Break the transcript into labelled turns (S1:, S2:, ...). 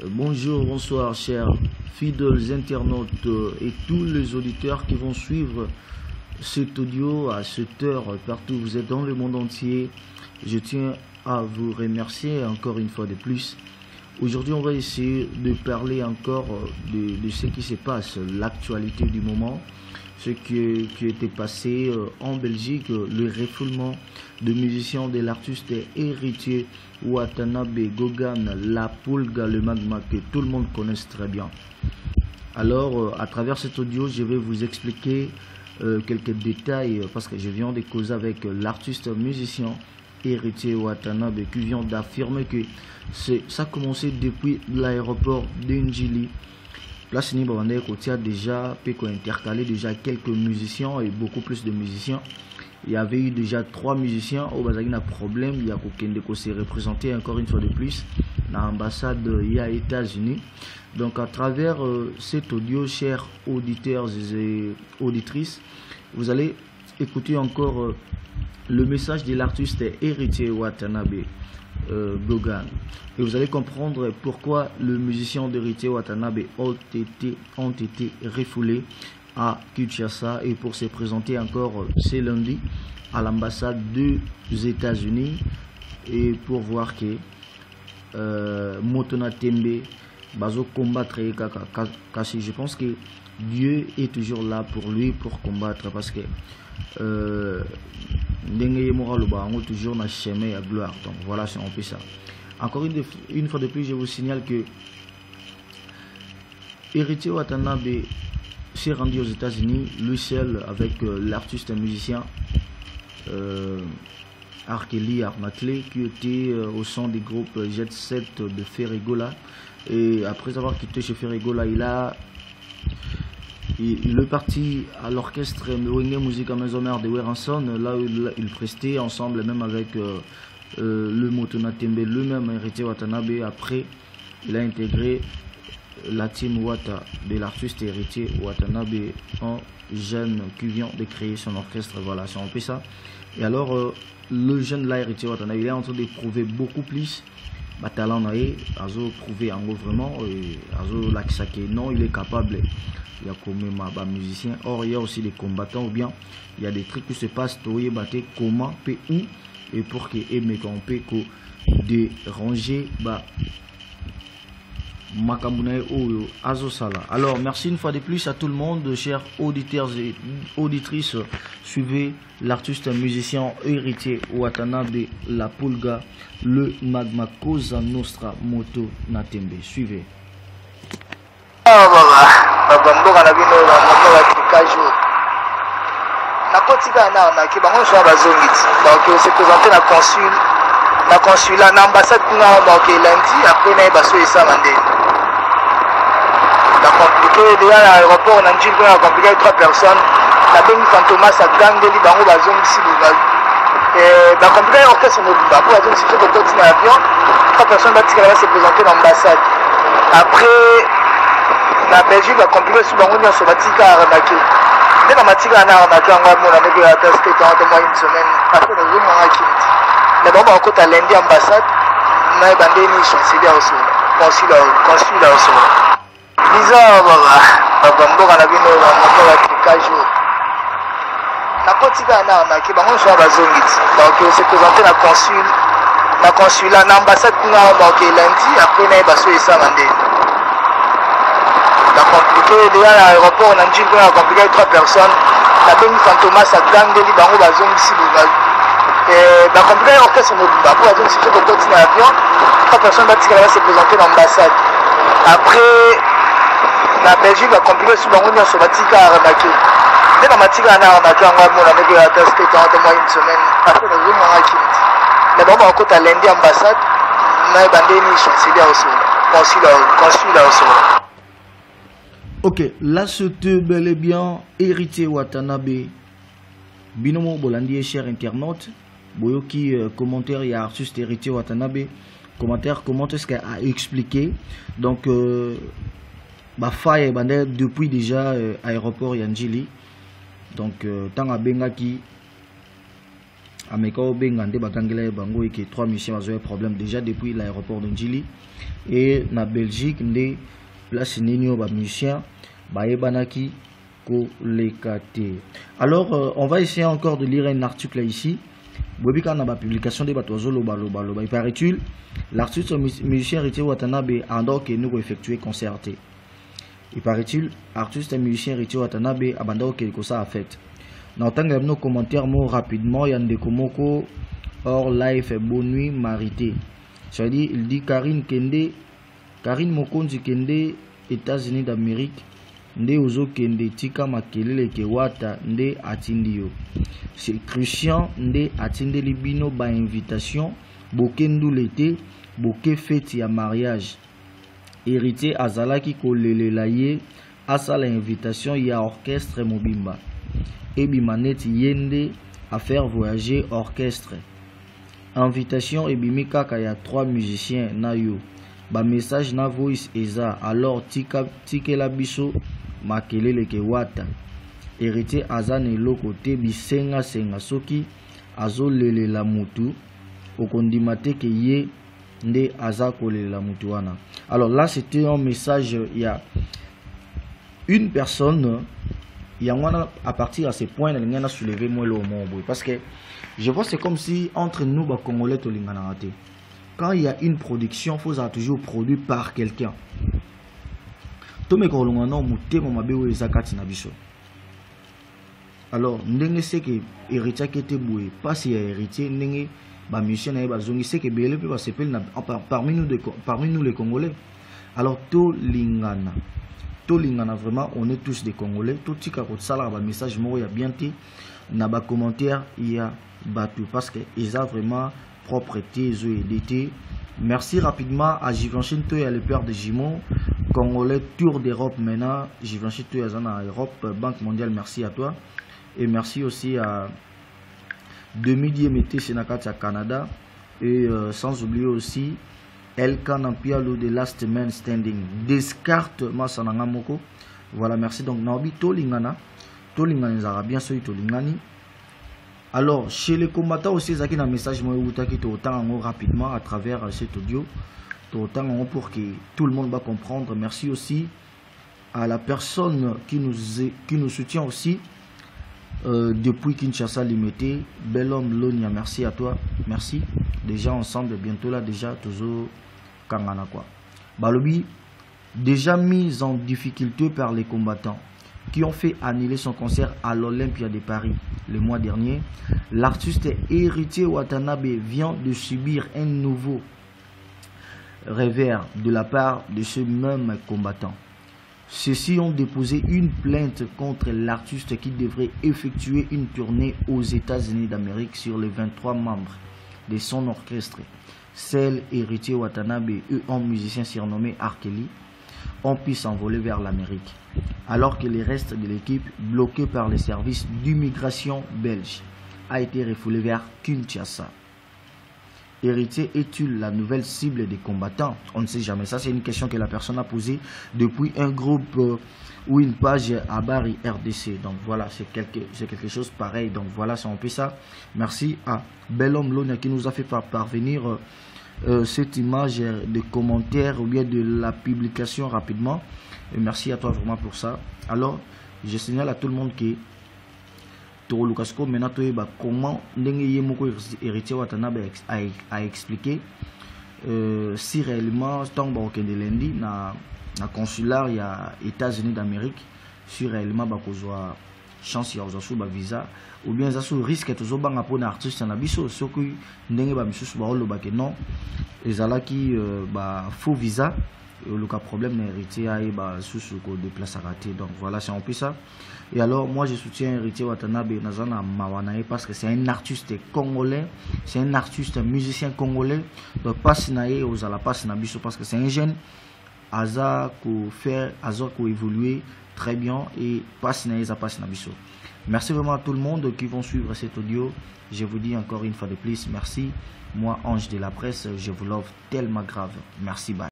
S1: Bonjour, bonsoir chers fidèles internautes et tous les auditeurs qui vont suivre cet audio à cette heure partout où vous êtes dans le monde entier. Je tiens à vous remercier encore une fois de plus. Aujourd'hui, on va essayer de parler encore de ce qui se passe, l'actualité du moment, ce qui était passé en Belgique, le refoulement de musiciens de l'artiste héritier Watanabe Gogan, la Pulga, le magma que tout le monde connaît très bien. Alors, à travers cet audio, je vais vous expliquer quelques détails parce que je viens de causer avec l'artiste musicien héritier Watanabe qui vient d'affirmer que ça a commencé depuis l'aéroport d'Njili. Place Nibawande Kotia déjà peut intercaler déjà quelques musiciens et beaucoup plus de musiciens. Il y avait eu déjà 3 musiciens au Bazagina problème. Il y a Kokendeko s'est représenté encore une fois de plus dans l'ambassade aux États-Unis. Donc à travers cet audio, chers auditeurs et auditrices, vous allez écouter encore le message de l'artiste héritier Watanabe Gogan. Et vous allez comprendre pourquoi le musicien d'héritier Watanabe ont été refoulés à Kinshasa et pour se présenter encore ce lundi à l'ambassade des États-Unis et pour voir que Motona Tembe bazo combattre kasi je pense que Dieu est toujours là pour lui pour combattre parce que toujours na chemin à gloire. Donc voilà, c'est un peu ça. Encore une fois de plus, je vous signale que héritier Watanabe s'est rendu aux États-Unis, lui seul avec l'artiste musicien Arkeli Armatley qui était au sein du groupe Jet Set de Ferregola. Et après avoir quitté chez Ferregola, il est parti à l'orchestre Mwenge Musica Maison Mère de Weranson. Là où il prestait ensemble même avec le Motona Tembe, lui-même héritier Watanabe. Après, il a intégré la team Wata de l'artiste héritier Watanabe, un jeune qui vient de créer son orchestre. Voilà, c'est un peu ça. Et alors, le jeune là, héritier Watanabe, il est en train de prouver beaucoup plus. Talent nae, azo prouver en gros vraiment, azo laksake non, il est capable. Il y a comme un musicien. Or, il y a aussi des combattants ou bien il y a des trucs qui se passent. Comment, où et pour que on peut déranger Alors merci une fois de plus à tout le monde, chers auditeurs et auditrices. Suivez l'artiste musicien héritier Watanabe la Pulga, le magma Cosa Nostra Moto Natembe. Suivez.
S2: La consulat l'ambassade lundi après na baso esamande la compliqué déjà à l'aéroport on a dit qu'on a compliqué 3 personnes la bengi Fantomas a gangeli bango bazongisi bubalu et la compliqué orchestre mobimba pour azongisi ceux qui sont dans l'avion 3 personnes batikala va se présenter dans l'ambassade après la Belgique la compliqué sous bango nyonso batika arnaqué dès la matika na arnaqué en moi on a mis la test pendant moins une semaine après le jour on a quitté. Mais bon, on a lundi ambassade, on a bandé chancelier aussi, consulat aussi. Bizarre, on a vu quelques jours. La petite année, qui va nous faire donc c'est présenté la consulat, l'ambassade lundi, après on a basso et ça mandé. La compliqué déjà à l'aéroport, on a dit qu'on a compliqué 3 personnes. La bengi Fantomas a gangeli bango bazongisi bubalu. La compliqué orchestre mobimba pour azongisi ceux qui sont dans l'avion 3 personnes batikala va se présenter dans l'ambassade après la Belgique la compliqué sous bango nyonso batika arnaqué dès la matika na arnaqué en moi on a mis la test pendant moins une semaine après le jour on a quitté. Mais bon, on a lundi ambassade, on a bandé chancelier aussi, consulat aussi.
S1: Ok, là c'était bel et bien héritier Watanabe. Binomo Bolandi, cher internaute. Boyoki commentaire, il y a artiste héritier Watanabe. Commentaire, comment est-ce qu'elle a expliqué. Donc, faille depuis déjà aéroport Yanjili. Donc, tant à Bengaki, ameka obengande bakangela bango et que 3 musiciens ont problème déjà depuis l'aéroport de Njili et na Belgique ndé place ninyo ba musiciens bayebanaki ko lekate. Alors on va essayer encore de lire un article ici. Bobika na ba publication de batozo loba. Il paraît-il l'artiste musicien Héritier Watanabe a donc nous effectuer concerté. Il paraît-il artiste musicien Héritier Watanabe a bandaki ko ça a fait. N'entendez nos commentaires mots rapidement. Yande Komoko hors live bonne nuit marité. C'est-à-dire il dit Karine Mokonzi Kende États-Unis d'Amérique nde ozo kende tika makelele ke wata nde atindio. C'est Christian nde atindeli bino ba invitation bokendu l'été boke fête ya mariage. Héritier azalaki kolelela ye asala invitation ya orchestre mobimba. Ebimanet yende à faire voyager orchestre. Invitation ebimi kaka ya 3 musiciens na yo. Ba message na voice eza alors tikela biso makelele ke wata. Héritier azane lokote bisenga senga soki azolelela mutu okondimate ke ye nde aza kolelela mutu wana. Alors là c'était un message, il y a une personne à partir à ce point on a soulevé moi le mot parce que je vois c'est comme si entre nous ba congolais to lingana raté. Quand il y a une production, il faut toujours produit par quelqu'un. Tout me kolongana muté mo mabe we zakati na biso. Alors ndenge c'est que héritier qui était boué pas si héritier ndenge ba musicien na ba zongi c'est que belé peut s'appeler parmi nous les Congolais. Alors to lingana vraiment on est tous des Congolais. Tout tika ko sala ba message mo ya bien té na ba commentaire il y a batu parce que ils a vraiment propreté d'été. Merci rapidement à Givenchy Toy, le père de Jimon, Congolais Tour d'Europe maintenant. Givenchy Toy en Europe, Banque mondiale, merci à toi. Et merci aussi à Demi Mété Sénacat à Canada. Et sans oublier aussi Elkan Ampialo de Last Man Standing. Descartes Masananga Moko. Voilà, merci. Donc, Naobi Tolingana. Tolingana Zara, bien sûr, Tolingani. Alors, chez les combattants aussi, il y a un message qui est autant rapidement à travers cet audio. Autant pour que tout le monde va comprendre. Merci aussi à la personne qui nous soutient aussi depuis Kinshasa Limité. Bel homme Lonia, merci à toi. Merci. Déjà ensemble, bientôt là, déjà, toujours Kangana quoi. Balobi, déjà mis en difficulté par les combattants qui ont fait annuler son concert à l'Olympia de Paris le mois dernier, l'artiste Héritier Watanabe vient de subir un nouveau revers de la part de ce même combattant. Ceux-ci ont déposé une plainte contre l'artiste qui devrait effectuer une tournée aux États-Unis d'Amérique sur les 23 membres de son orchestre. Celle Héritier Watanabe et un musicien surnommé Arkeli ont pu s'envoler vers l'Amérique, alors que le reste de l'équipe, bloqué par les services d'immigration belge, a été refoulé vers Kinshasa. Héritier est-il la nouvelle cible des combattants? On ne sait jamais. Ça, c'est une question que la personne a posée depuis un groupe ou une page à Bari RDC. Donc voilà, c'est quelque chose pareil. Donc voilà, c'est un peu ça. Merci à Belhomme Lonia qui nous a fait parvenir cette image de commentaire ou bien de la publication rapidement. Et merci à toi vraiment pour ça. Alors, je signale à tout le monde que Toro Lukasko maintenant comment Héritier Watanabe a expliqué si réellement tant que de lundi na consulat il y a États-Unis d'Amérique si réellement bakozwa chance ya ozasu ba visa ou bien zasu risque toujours banga pona artiste na biso soki ndenge ba misusu ba oloba ke non ezalaki ba faux visa le cas problème Héritier a ba susu ko déplace raté. Donc voilà, c'est un peu ça. Et alors moi je soutiens Héritier Watanabe nazana mawanae parce que c'est un artiste congolais, c'est un artiste, un musicien congolais. Donc passe nae ozala passe na biso parce que c'est un jeune aza ko faire aza ko évoluer très bien et passe nae za passe na biso. Merci vraiment à tout le monde qui vont suivre cet audio. Je vous dis encore une fois de plus merci. Moi Ange de la presse, je vous love tellement grave. Merci, bye.